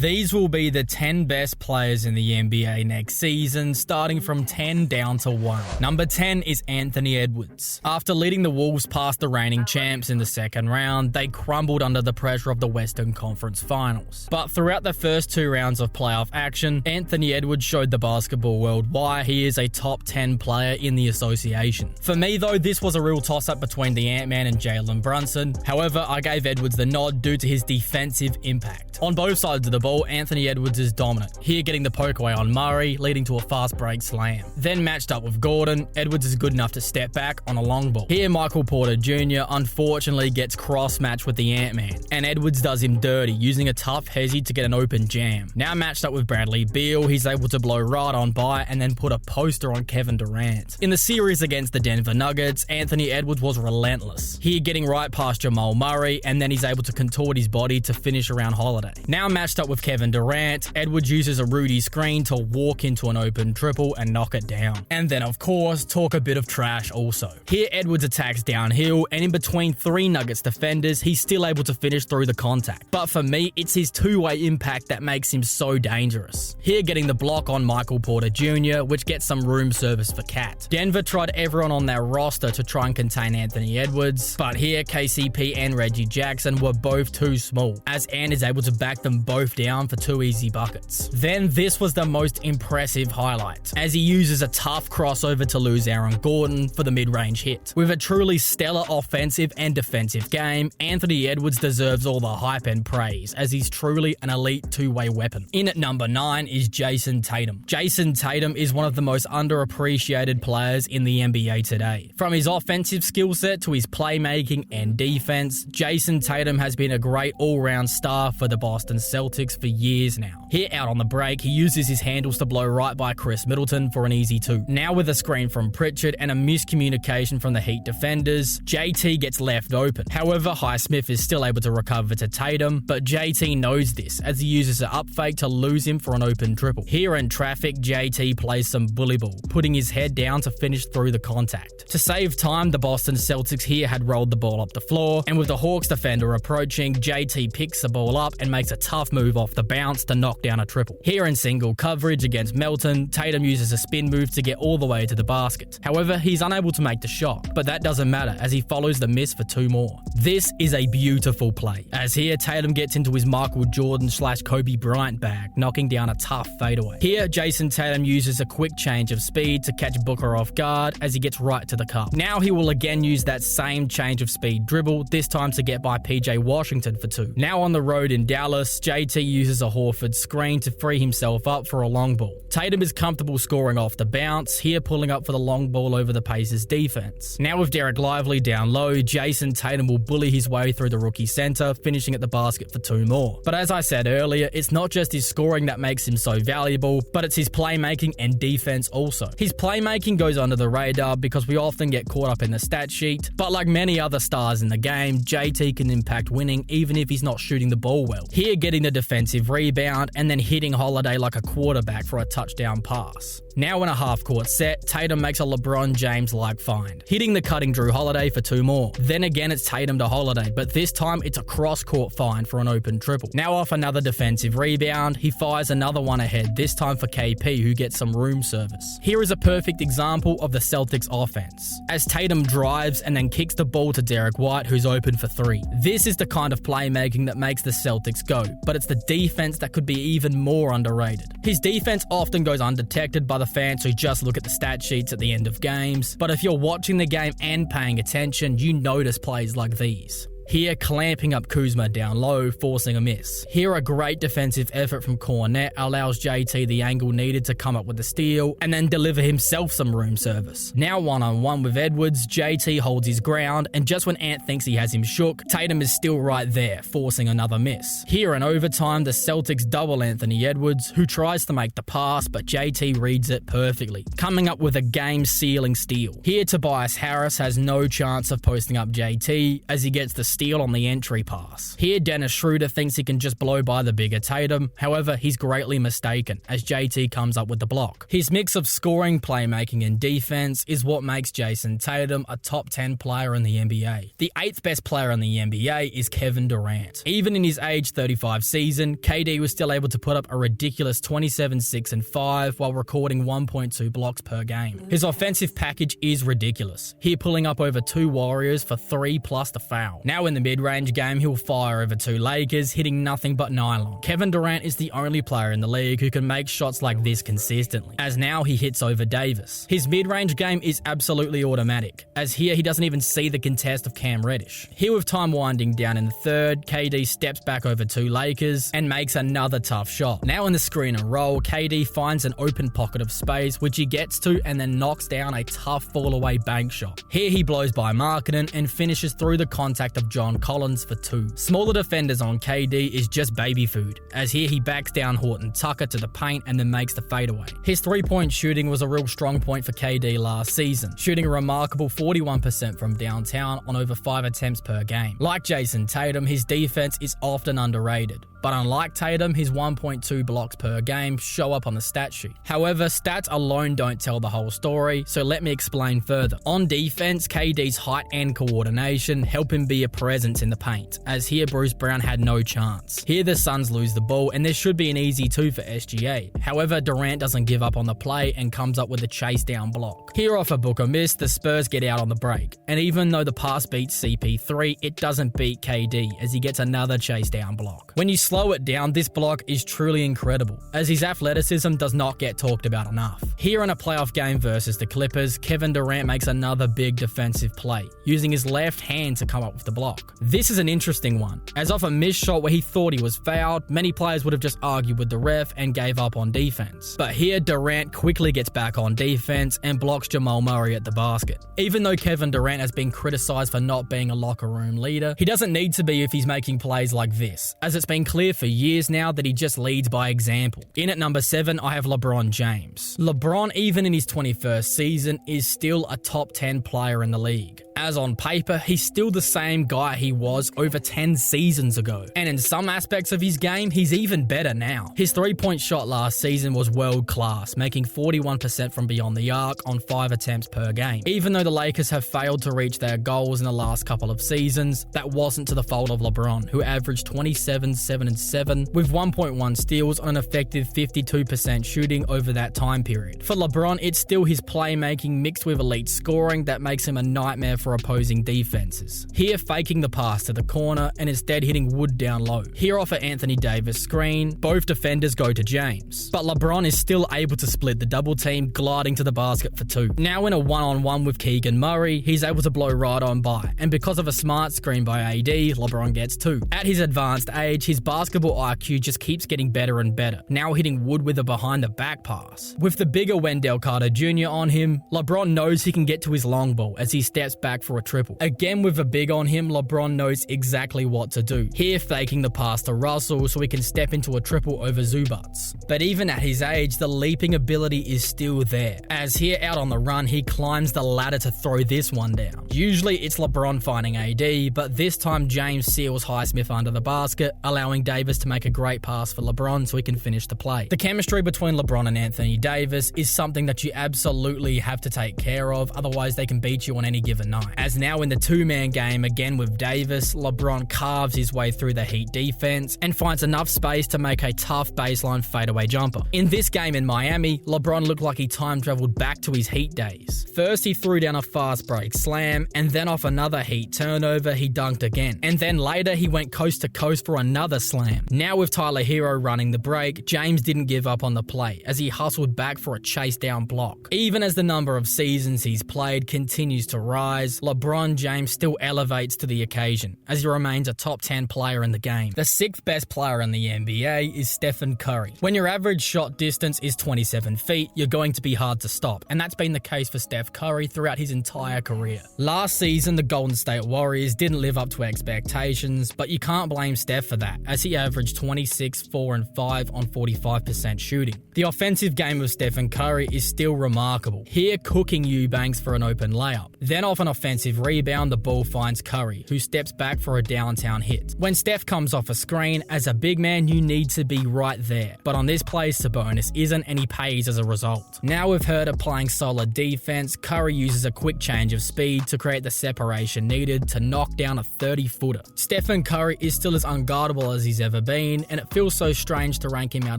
These will be the 10 best players in the NBA next season, starting from 10 down to 1. Number 10 is Anthony Edwards. After leading the Wolves past the reigning champs in the second round, they crumbled under the pressure of the Western Conference Finals. But throughout the first 2 rounds of playoff action, Anthony Edwards showed the basketball world why he is a top 10 player in the association. For me though, this was a real toss-up between the Ant-Man and Jalen Brunson. However, I gave Edwards the nod due to his defensive impact. On both sides of the ball, Anthony Edwards is dominant, here getting the poke away on Murray, leading to a fast break slam. Then matched up with Gordon, Edwards is good enough to step back on a long ball. Here Michael Porter Jr. unfortunately gets cross-matched with the Ant-Man, and Edwards does him dirty, using a tough hezzy to get an open jam. Now matched up with Bradley Beal, he's able to blow right on by and then put a poster on Kevin Durant. In the series against the Denver Nuggets, Anthony Edwards was relentless, here getting right past Jamal Murray, and then he's able to contort his body to finish around Holiday. Now matched up with Kevin Durant, Edwards uses a Rudy screen to walk into an open triple and knock it down. And then of course, talk a bit of trash also. Here Edwards attacks downhill, and in between 3 Nuggets defenders, he's still able to finish through the contact. But for me, it's his two-way impact that makes him so dangerous. Here getting the block on Michael Porter Jr., which gets some room service for Cat. Denver tried everyone on their roster to try and contain Anthony Edwards, but here KCP and Reggie Jackson were both too small, as Ant is able to back them both down for 2 easy buckets. Then this was the most impressive highlight, as he uses a tough crossover to lose Aaron Gordon for the mid-range hit. With a truly stellar offensive and defensive game, Anthony Edwards deserves all the hype and praise, as he's truly an elite two-way weapon. In at number 9 is Jason Tatum. Jason Tatum is one of the most underappreciated players in the NBA today. From his offensive skill set to his playmaking and defense, Jason Tatum has been a great all-round star for the Boston Celtics for years now. Here out on the break, he uses his handles to blow right by Chris Middleton for an easy 2. Now with a screen from Pritchard and a miscommunication from the Heat defenders, JT gets left open. However, Highsmith is still able to recover to Tatum, but JT knows this as he uses an up fake to lose him for an open triple. Here in traffic, JT plays some bully ball, putting his head down to finish through the contact. To save time, the Boston Celtics here had rolled the ball up the floor, and with the Hawks defender approaching, JT picks the ball up and makes a tough move off the bounce to knock down a triple. Here in single coverage against Melton, Tatum uses a spin move to get all the way to the basket. However, he's unable to make the shot, but that doesn't matter as he follows the miss for 2 more. This is a beautiful play, as here Tatum gets into his Michael Jordan/Kobe Bryant bag, knocking down a tough fadeaway. Here, Jason Tatum uses a quick change of speed to catch Booker off guard as he gets right to the cup. Now he will again use that same change of speed dribble, this time to get by PJ Washington for 2. Now on the road in Dallas, JT uses a Horford screen to free himself up for a long ball. Tatum is comfortable scoring off the bounce, here pulling up for the long ball over the Pacers defense. Now with Derek Lively down low, Jason Tatum will bully his way through the rookie center, finishing at the basket for 2 more. But as I said earlier, it's not just his scoring that makes him so valuable, but it's his playmaking and defense also. His playmaking goes under the radar because we often get caught up in the stat sheet, but like many other stars in the game, JT can impact winning even if he's not shooting the ball well. Here getting the defensive rebound and then hitting Holiday like a quarterback for a touchdown pass. Now in a half-court set, Tatum makes a LeBron James-like find, hitting the cutting Drew Holiday for 2 more. Then again it's Tatum to Holiday, but this time it's a cross-court find for an open triple. Now off another defensive rebound, he fires another one ahead, this time for KP, who gets some room service. Here is a perfect example of the Celtics offense, as Tatum drives and then kicks the ball to Derek White, who's open for 3. This is the kind of playmaking that makes the Celtics go, but it's the defense that could be even more underrated. His defense often goes undetected by the fans who just look at the stat sheets at the end of games, but if you're watching the game and paying attention, you notice plays like these. Here, clamping up Kuzma down low, forcing a miss. Here, a great defensive effort from Cornette allows JT the angle needed to come up with the steal, and then deliver himself some room service. Now one-on-one with Edwards, JT holds his ground, and just when Ant thinks he has him shook, Tatum is still right there, forcing another miss. Here in overtime, the Celtics double Anthony Edwards, who tries to make the pass, but JT reads it perfectly, coming up with a game-sealing steal. Here, Tobias Harris has no chance of posting up JT, as he gets the steal on the entry pass. Here, Dennis Schroeder thinks he can just blow by the bigger Tatum, however, he's greatly mistaken as JT comes up with the block. His mix of scoring, playmaking, and defense is what makes Jason Tatum a top 10 player in the NBA. The 8th best player in the NBA is Kevin Durant. Even in his age 35 season, KD was still able to put up a ridiculous 27, 6, and 5 while recording 1.2 blocks per game. His offensive package is ridiculous, here pulling up over 2 Warriors for 3 plus the foul. Now in the mid-range game, he'll fire over 2 Lakers, hitting nothing but nylon. Kevin Durant is the only player in the league who can make shots like this consistently, as now he hits over Davis. His mid-range game is absolutely automatic, as here he doesn't even see the contest of Cam Reddish. Here with time winding down in the third, KD steps back over 2 Lakers and makes another tough shot. Now in the screen and roll, KD finds an open pocket of space which he gets to and then knocks down a tough fall-away bank shot. Here he blows by Markkanen and finishes through the contact of John Collins for 2. Smaller defenders on KD is just baby food, as here he backs down Horton Tucker to the paint and then makes the fadeaway. His 3-point shooting was a real strong point for KD last season, shooting a remarkable 41% from downtown on over 5 attempts per game. Like Jason Tatum, his defense is often underrated, but unlike Tatum, his 1.2 blocks per game show up on the stat sheet. However, stats alone don't tell the whole story, so let me explain further. On defense, KD's height and coordination help him be a presence in the paint, as here Bruce Brown had no chance. Here the Suns lose the ball and there should be an easy 2 for SGA. However, Durant doesn't give up on the play and comes up with a chase down block. Here off a Booker miss, the Spurs get out on the break, and even though the pass beats CP3, it doesn't beat KD as he gets another chase down block. When you slow it down, this block is truly incredible, as his athleticism does not get talked about enough. Here in a playoff game versus the Clippers, Kevin Durant makes another big defensive play, using his left hand to come up with the block. This is an interesting one, as off a missed shot where he thought he was fouled, many players would have just argued with the ref and gave up on defense. But here Durant quickly gets back on defense and blocks Jamal Murray at the basket. Even though Kevin Durant has been criticized for not being a locker room leader, he doesn't need to be if he's making plays like this, as it's been clear for years now that he just leads by example. In at number 7, I have LeBron James. LeBron, even in his 21st season, is still a top 10 player in the league. As on paper, he's still the same guy he was over 10 seasons ago. And in some aspects of his game, he's even better now. His 3-point shot last season was world class, making 41% from beyond the arc on 5 attempts per game. Even though the Lakers have failed to reach their goals in the last couple of seasons, that wasn't to the fault of LeBron, who averaged 27, 7, and 7 with 1.1 steals on an effective 52% shooting over that time period. For LeBron, it's still his playmaking mixed with elite scoring that makes him a nightmare for opposing defenses. Here faking the pass to the corner and instead hitting Wood down low. Here off an Anthony Davis screen, both defenders go to James, but LeBron is still able to split the double team, gliding to the basket for 2. Now in a one-on-one with Keegan Murray, he's able to blow right on by, and because of a smart screen by AD, LeBron gets 2. At his advanced age, his basketball IQ just keeps getting better and better, now hitting Wood with a behind the back pass. With the bigger Wendell Carter Jr. on him, LeBron knows he can get to his long ball as he steps back for a triple. Again with the big on him, LeBron knows exactly what to do. Here faking the pass to Russell so he can step into a triple over Zubats. But even at his age, the leaping ability is still there, as here out on the run, he climbs the ladder to throw this one down. Usually it's LeBron finding AD, but this time James seals Highsmith under the basket, allowing Davis to make a great pass for LeBron so he can finish the play. The chemistry between LeBron and Anthony Davis is something that you absolutely have to take care of, otherwise they can beat you on any given night. As now in the 2-man game again with Davis, LeBron carves his way through the Heat defense and finds enough space to make a tough baseline fadeaway jumper. In this game in Miami, LeBron looked like he time traveled back to his Heat days. First he threw down a fast break slam, and then off another Heat turnover he dunked again. And then later he went coast to coast for another slam. Now with Tyler Hero running the break, James didn't give up on the play as he hustled back for a chase down block. Even as the number of seasons he's played continues to rise, LeBron James still elevates to the occasion as he remains a top 10 player in the game. The 6th best player in the NBA is Stephen Curry. When your average shot distance is 27 feet, you're going to be hard to stop, and that's been the case for Steph Curry throughout his entire career. Last season, the Golden State Warriors didn't live up to expectations, but you can't blame Steph for that, as as he averaged 26, 4, and 5 on 45% shooting. The offensive game of Stephen Curry is still remarkable, here cooking Eubanks for an open layup. Then off an offensive rebound, the ball finds Curry, who steps back for a downtown hit. When Steph comes off a screen, as a big man you need to be right there. But on this play, Sabonis isn't, and he pays as a result. Now with Herter playing solid defense, Curry uses a quick change of speed to create the separation needed to knock down a 30-footer. Stephen Curry is still as unguardable as he's ever been, and it feels so strange to rank him out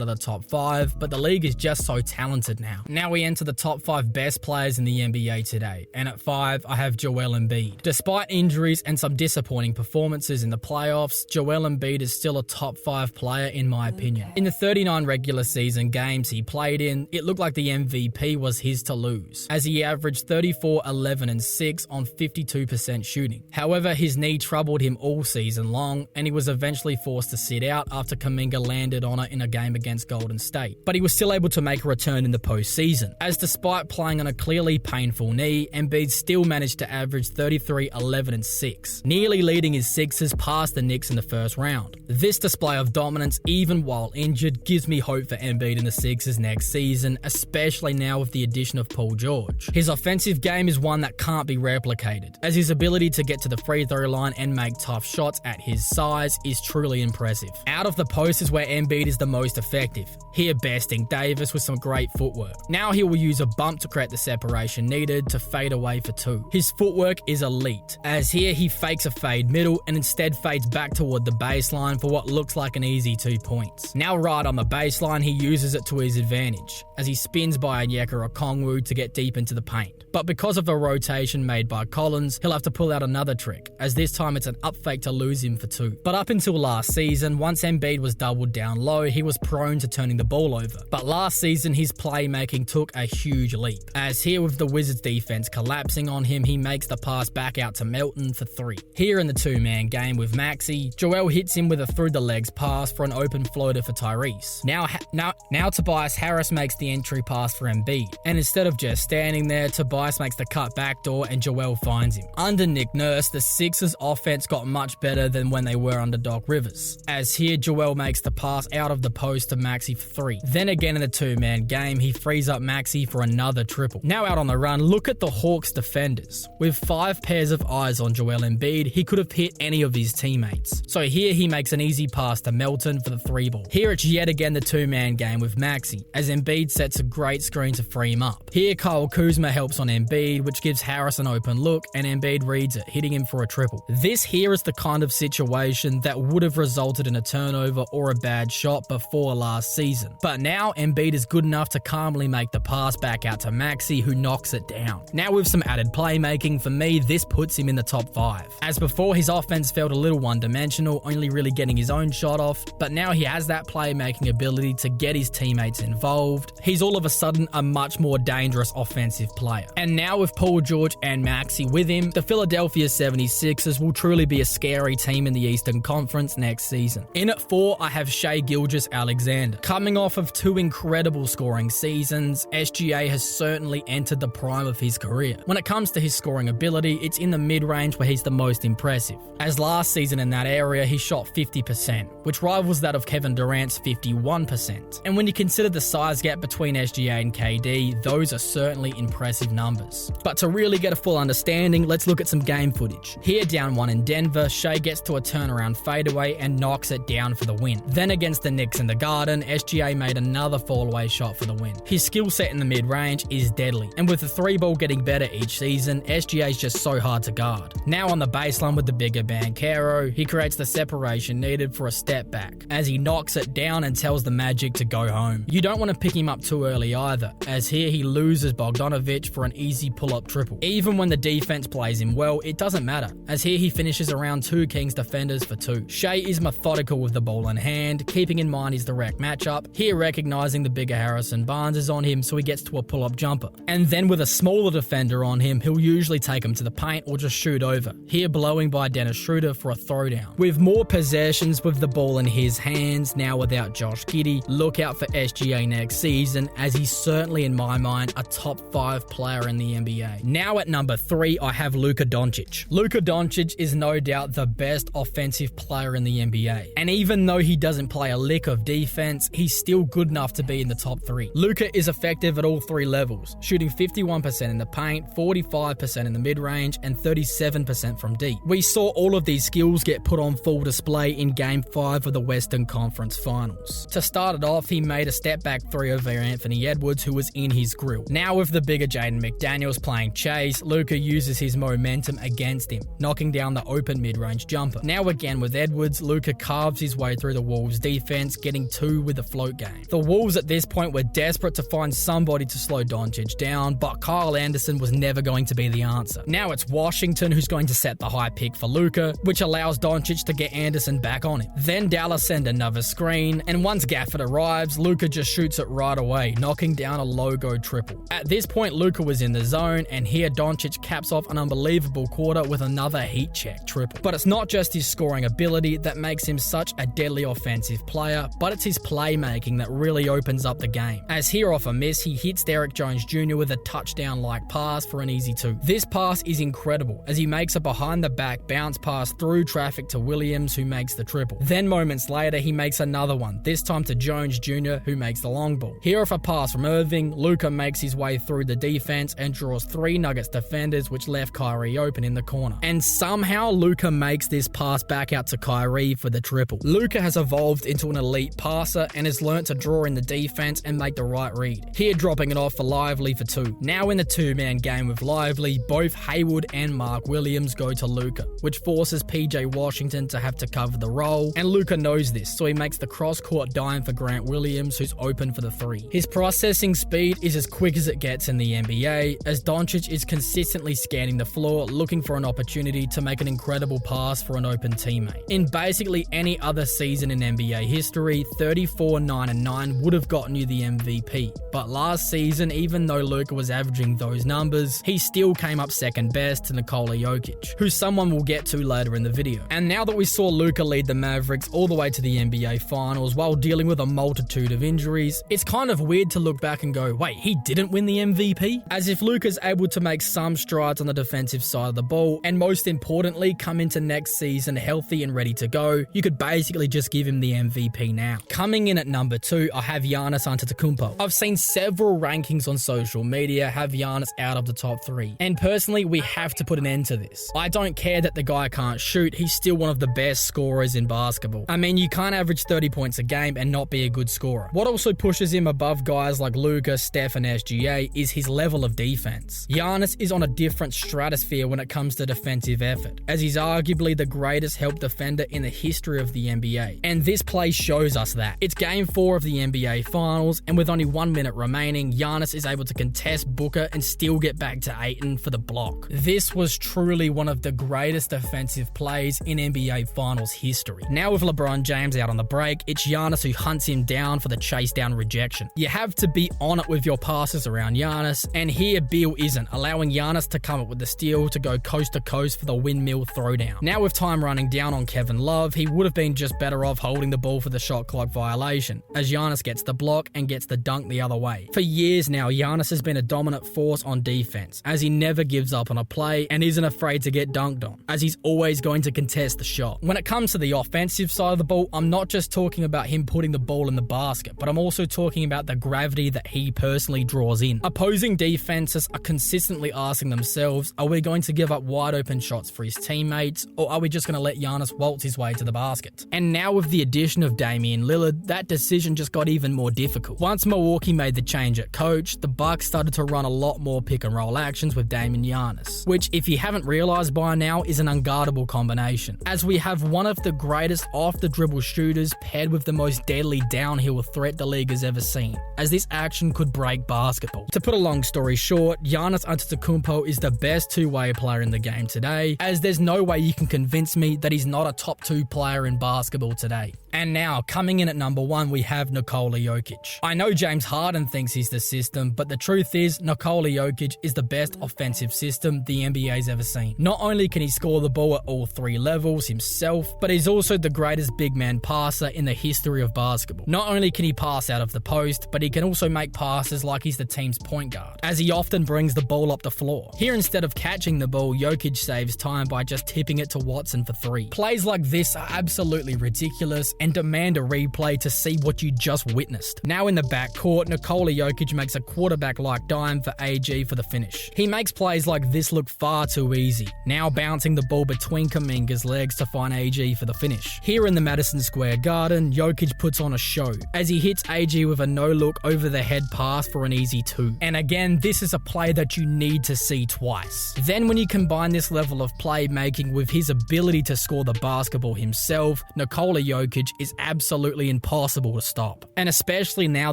of the top 5, but the league is just so talented now. Now we enter the top 5 best players in the NBA today, and at 5 I have Joel Embiid. Despite injuries and some disappointing performances in the playoffs, Joel Embiid is still a top 5 player in my opinion. In the 39 regular season games he played in, it looked like the MVP was his to lose, as he averaged 34, 11, and 6 on 52% shooting. However, his knee troubled him all season long, and he was eventually forced to sit out after Kuminga landed on it in a game against Golden State. But he was still able to make a return in the postseason, as despite playing on a clearly painful knee, Embiid still managed to average 33, 11, and 6, nearly leading his Sixers past the Knicks in the first round. This display of dominance, even while injured, gives me hope for Embiid in the Sixers next season, especially now with the addition of Paul George. His offensive game is one that can't be replicated, as his ability to get to the free throw line and make tough shots at his size is truly impressive. Out of the post is where Embiid is the most effective, here besting Davis with some great footwork. Now he will use a bump to create the separation needed to fade away for 2. His footwork is elite, as here he fakes a fade middle and instead fades back toward the baseline for what looks like an easy 2 points. Now right on the baseline, he uses it to his advantage, as he spins by Onyeka Okongwu to get deep into the paint. But because of a rotation made by Collins, he'll have to pull out another trick, as this time it's an up fake to lose him for 2. But up until last season, once Embiid was doubled down low, he was prone to turning the ball over. But last season, his playmaking took a huge leap, as here with the Wizards defense collapsing on him, he makes the pass back out to Melton for 3. Here in the 2-man game with Maxey, Joel hits him with a through-the-legs pass for an open floater for Tyrese. Now Tobias Harris makes the entry pass for Embiid, and instead of just standing there, Tobias makes the cut backdoor and Joel finds him. Under Nick Nurse, the Sixers offense got much better than when they were under Doc Rivers, as here Joel makes the pass out of the post to Maxey for 3. Then again in the 2-man game, he frees up Maxey for another triple. Now out on the run, look at the Hawks defenders. With 5 pairs of eyes on Joel Embiid, he could have hit any of his teammates. So here he makes an easy pass to Melton for the 3-ball. Here it's yet again the 2-man game with Maxey, as Embiid sets a great screen to free him up. Here Kyle Kuzma helps on Embiid, which gives Harris an open look, and Embiid reads it, hitting him for a triple. This here is the kind of situation that would have resulted in a turnover or a bad shot before last season. But now Embiid is good enough to calmly make the pass back out to Maxey, who knocks it down. Now with some added playmaking, for me this puts him in the top 5. As before, his offense felt a little one-dimensional, only really getting his own shot off, but now he has that playmaking ability to get his teammates involved. He's all of a sudden a much more dangerous offensive player. And now with Paul George and Maxey with him, the Philadelphia 76ers will truly be a scary team in the Eastern Conference next season. In at 4, I have Shai Gilgeous-Alexander. Coming off of 2 incredible scoring seasons, SGA has certainly entered the prime of his career. When it comes to his scoring ability, it's in the mid-range where he's the most impressive. As last season in that area, he shot 50%, which rivals that of Kevin Durant's 51%. And when you consider the size gap between SGA and KD, those are certainly impressive numbers. But to really get a full understanding, let's look at some game footage. Here down 1 in Denver, Shai gets to a turnaround fadeaway and knocks it down for the win. Then against the Knicks in the Garden, SGA made another fallaway shot for the win. His skill set in the mid-range is deadly, and with the 3-ball getting better each season, SGA is just so hard to guard. Now on the baseline with the bigger Banchero, he creates the separation needed for a step back, as he knocks it down and tells the Magic to go home. You don't want to pick him up too early either, as here he loses Bogdanovic for an easy pull-up triple. Even when the defense plays him well, it doesn't matter, as here he finishes around 2 Kings defenders for 2. Shai is methodical with the ball in hand, keeping in mind his direct matchup, here recognizing the bigger Harrison Barnes is on him so he gets to a pull-up jumper. And then with a smaller defender on him, he'll usually take him to the paint or just shoot over, here blowing by Dennis Schroeder for a throwdown. With more possessions with the ball in his hands, now without Josh Giddey, look out for SGA next season, as he's certainly in my mind a top 5 player in the NBA. Now at number 3, I have Luka Doncic. Luka Doncic is no doubt the best offensive player in the NBA NBA. And even though he doesn't play a lick of defense, he's still good enough to be in the top 3. Luka is effective at all 3 levels, shooting 51% in the paint, 45% in the mid-range, and 37% from deep. We saw all of these skills get put on full display in Game 5 of the Western Conference Finals. To start it off, he made a step-back 3 over Anthony Edwards, who was in his grill. Now with the bigger Jaden McDaniels playing chase, Luka uses his momentum against him, knocking down the open mid-range jumper. Now again with Edwards, Luka carves his way through the Wolves' defense, getting 2 with the float game. The Wolves at this point were desperate to find somebody to slow Doncic down, but Kyle Anderson was never going to be the answer. Now it's Washington who's going to set the high pick for Luka, which allows Doncic to get Anderson back on him. Then Dallas send another screen, and once Gafford arrives, Luka just shoots it right away, knocking down a logo triple. At this point, Luka was in the zone, and here Doncic caps off an unbelievable quarter with another heat check triple. But it's not just his scoring ability that makes him such a deadly offensive player, but it's his playmaking that really opens up the game. As here off a miss, he hits Derrick Jones Jr. with a touchdown-like pass for an easy 2. This pass is incredible, as he makes a behind-the-back bounce pass through traffic to Williams, who makes the triple. Then moments later, he makes another one, this time to Jones Jr., who makes the long ball. Here off a pass from Irving, Luka makes his way through the defense and draws 3 Nuggets defenders, which left Kyrie open in the corner. And somehow Luka makes this pass back out to Kyrie for the triple. Luka has evolved into an elite passer and has learnt to draw in the defense and make the right read. Here dropping it off for Lively for 2. Now in the 2-man game with Lively, both Hayward and Mark Williams go to Luka, which forces PJ Washington to have to cover the role, and Luka knows this, so he makes the cross-court dime for Grant Williams, who's open for the 3. His processing speed is as quick as it gets in the NBA, as Doncic is consistently scanning the floor, looking for an opportunity to make an incredible pass for an open teammate. In basically any other season in NBA history, 34-9-9 would have gotten you the MVP. But last season, even though Luka was averaging those numbers, he still came up second best to Nikola Jokic, who someone will get to later in the video. And now that we saw Luka lead the Mavericks all the way to the NBA Finals while dealing with a multitude of injuries, it's kind of weird to look back and go, wait, he didn't win the MVP? As if Luka's able to make some strides on the defensive side of the ball, and most importantly, come into next season healthy and ready to go, you could basically just give him the MVP now. Coming in at number 2, I have Giannis Antetokounmpo. I've seen several rankings on social media have Giannis out of the top 3, and personally, we have to put an end to this. I don't care that the guy can't shoot, he's still one of the best scorers in basketball. I mean, you can't average 30 points a game and not be a good scorer. What also pushes him above guys like Luka, Steph, and SGA is his level of defense. Giannis is on a different stratosphere when it comes to defensive effort, as he's arguably the greatest help defender in the history of the NBA. And this play shows us that. It's Game 4 of the NBA Finals, and with only 1 minute remaining, Giannis is able to contest Booker and still get back to Ayton for the block. This was truly one of the greatest defensive plays in NBA Finals history. Now with LeBron James out on the break, it's Giannis who hunts him down for the chase down rejection. You have to be on it with your passes around Giannis, and here Beal isn't, allowing Giannis to come up with the steal to go coast to coast for the windmill throwdown. Now with time running down on Kevin Love, he would have been just better off holding the ball for the shot clock violation, as Giannis gets the block and gets the dunk the other way. For years now, Giannis has been a dominant force on defense, as he never gives up on a play and isn't afraid to get dunked on, as he's always going to contest the shot. When it comes to the offensive side of the ball, I'm not just talking about him putting the ball in the basket, but I'm also talking about the gravity that he personally draws in. Opposing defenses are consistently asking themselves, are we going to give up wide open shots for his teammates, or are we just going to let Giannis waltz his way to the basket? And now with the addition of Damian Lillard, that decision just got even more difficult. Once Milwaukee made the change at coach, the Bucks started to run a lot more pick and roll actions with Damian Giannis, which if you haven't realized by now is an unguardable combination, as we have one of the greatest off the dribble shooters paired with the most deadly downhill threat the league has ever seen, as this action could break basketball. To put a long story short, Giannis Antetokounmpo is the best two-way player in the game today, as there's no way you can convince me that he's not a top 2 player in basketball today. And now, coming in at number 1, we have Nikola Jokic. I know James Harden thinks he's the system, but the truth is, Nikola Jokic is the best offensive system the NBA's ever seen. Not only can he score the ball at all 3 levels himself, but he's also the greatest big man passer in the history of basketball. Not only can he pass out of the post, but he can also make passes like he's the team's point guard, as he often brings the ball up the floor. Here, instead of catching the ball, Jokic saves time by just tipping it to Watson for 3. Plays like this are absolutely ridiculous and demand a replay to see what you just witnessed. Now in the backcourt, Nikola Jokic makes a quarterback-like dime for AG for the finish. He makes plays like this look far too easy, now bouncing the ball between Kuminga's legs to find AG for the finish. Here in the Madison Square Garden, Jokic puts on a show as he hits AG with a no-look over-the-head pass for an easy 2. And again, this is a play that you need to see twice. Then when you combine this level of playmaking with his ability to score the basketball himself, Nikola Jokic is absolutely impossible to stop. And especially now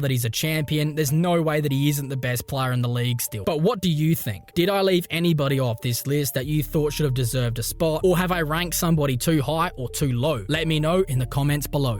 that he's a champion, there's no way that he isn't the best player in the league still. But what do you think? Did I leave anybody off this list that you thought should have deserved a spot, or have I ranked somebody too high or too low? Let me know in the comments below.